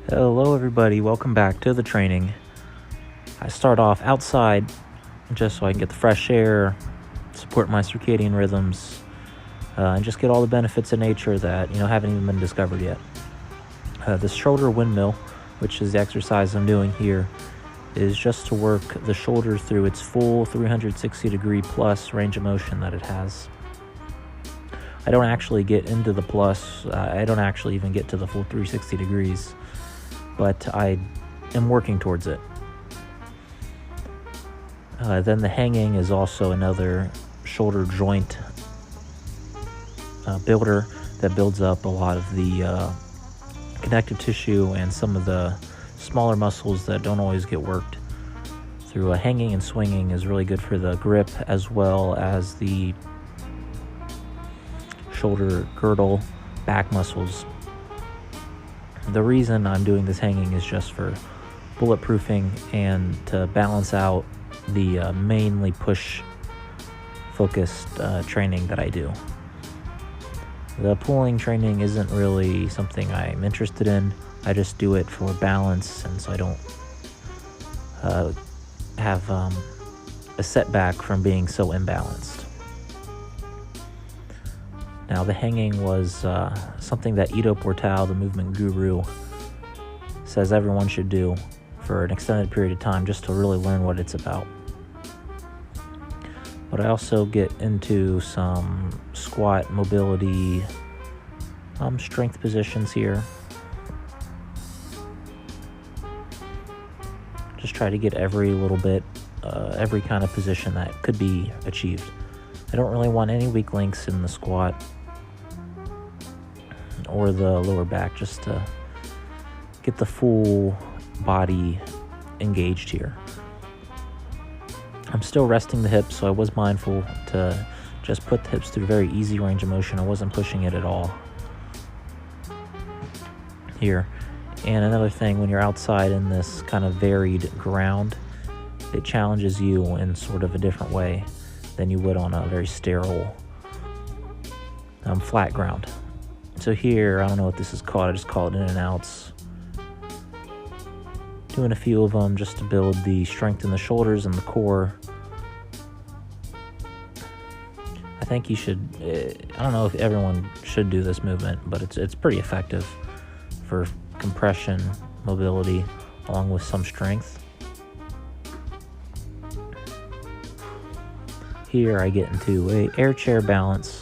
Hello everybody, welcome back to the training. I start off outside just so I can get the fresh air, support my circadian rhythms, and just get all the benefits of nature that haven't even been discovered yet. This shoulder windmill, which is the exercise I'm doing here, is just to work the shoulder through its full 360 degree plus range of motion that it has. I don't actually get into the plus, I don't actually even get to the full 360 degrees, but I am working towards it. Then the hanging is also another shoulder joint builder that builds up a lot of the connective tissue and some of the smaller muscles that don't always get worked. Through hanging and swinging is really good for the grip as well as the shoulder girdle back muscles. The reason I'm doing this hanging is just for bulletproofing and to balance out the mainly push focused training that I do. The pulling training isn't really something I'm interested in. I just do it for balance, and so I don't have a setback from being so imbalanced. Now, the hanging was something that Ido Portal, the movement guru, says everyone should do for an extended period of time just to really learn what it's about. But I also get into some squat mobility, strength positions here. Just try to get every little bit, every kind of position that could be achieved. I don't really want any weak links in the squat or the lower back, just to get the full body engaged here. I'm still resting the hips, so I was mindful to just put the hips through very easy range of motion. I wasn't pushing it at all here. And another thing, when you're outside in this kind of varied ground, it challenges you in sort of a different way than you would on a very sterile flat ground. So here, I don't know what this is called, I just call it in and outs. Doing a few of them just to build the strength in the shoulders and the core. I think you should, I don't know if everyone should do this movement, but it's pretty effective for compression, mobility, along with some strength. Here I get into a air chair balance.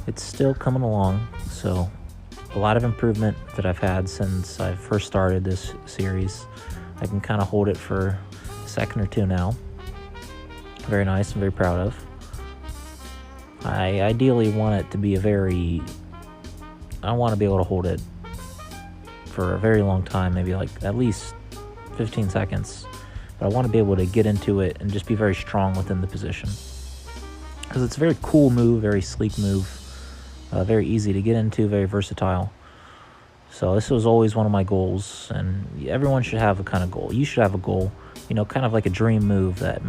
It's still coming along, so a lot of improvement that I've had since I first started this series. I can kind of hold it for a second or two now. Very nice, I'm very proud of. I ideally want it to be I want to be able to hold it for a very long time, maybe like at least 15 seconds. But I want to be able to get into it and just be very strong within the position. Because it's a very cool move, very sleek move. Very easy to get into, very versatile. So this was always one of my goals, and everyone should have a kind of goal. You should have a goal, kind of like a dream move that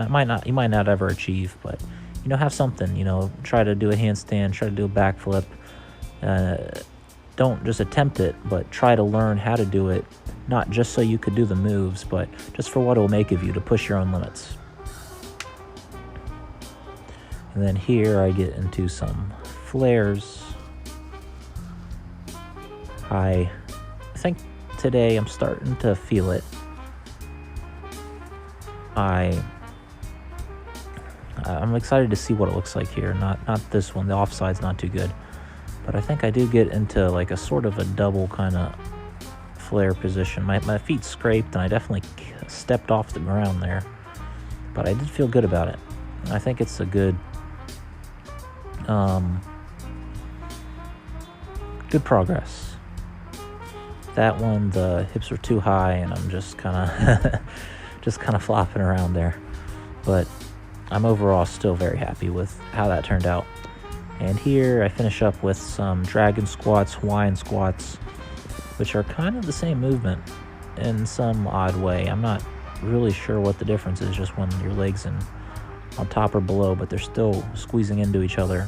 you might not ever achieve, but have something. Try to do a handstand, try to do a backflip. Don't just attempt it, but try to learn how to do it, not just so you could do the moves, but just for what it will make of you to push your own limits. And then here I get into some flares. I think today I'm starting to feel it. I'm excited to see what it looks like here. Not this one. The offside's not too good. But I think I do get into like a sort of a double kind of flare position. My feet scraped and I definitely stepped off the ground there. But I did feel good about it. I think it's a good good progress. That one, the hips were too high and I'm just kind of flopping around there. But I'm overall still very happy with how that turned out. And here I finish up with some dragon squats, Hawaiian squats, which are kind of the same movement in some odd way. I'm not really sure what the difference is, just when your legs on top or below, but they're still squeezing into each other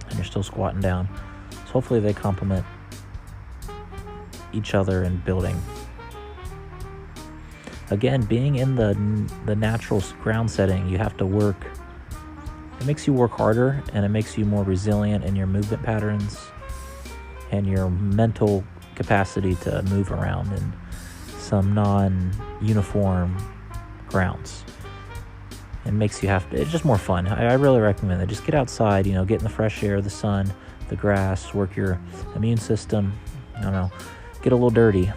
and you're still squatting down. So hopefully they complement each other and building. Again, being in the natural ground setting, you have to work. It makes you work harder, and it makes you more resilient in your movement patterns and your mental capacity to move around in some non-uniform grounds. It makes you it's just more fun. I really recommend it. Just get outside, get in the fresh air, the sun, the grass, work your immune system, get a little dirty.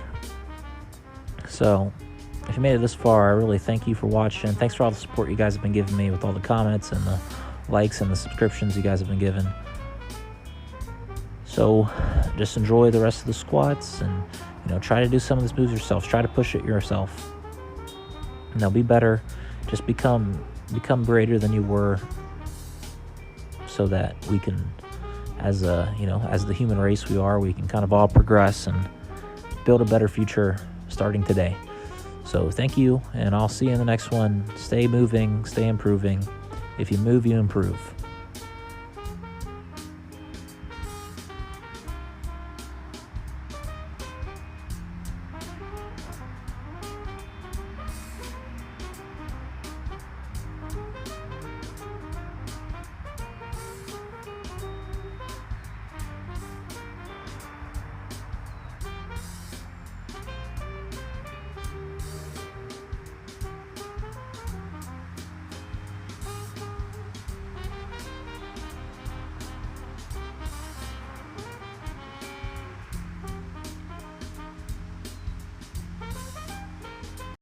So, if you made it this far, I really thank you for watching. Thanks for all the support you guys have been giving me with all the comments and the likes and the subscriptions you guys have been giving. So, just enjoy the rest of the squats and, try to do some of these moves yourself. Try to push it yourself. And they'll be better. Just become greater than you were, so that we can, as the human race we are, we can kind of all progress and build a better future starting today. So thank you, and I'll see you in the next one. Stay moving, stay improving. If you move, you improve.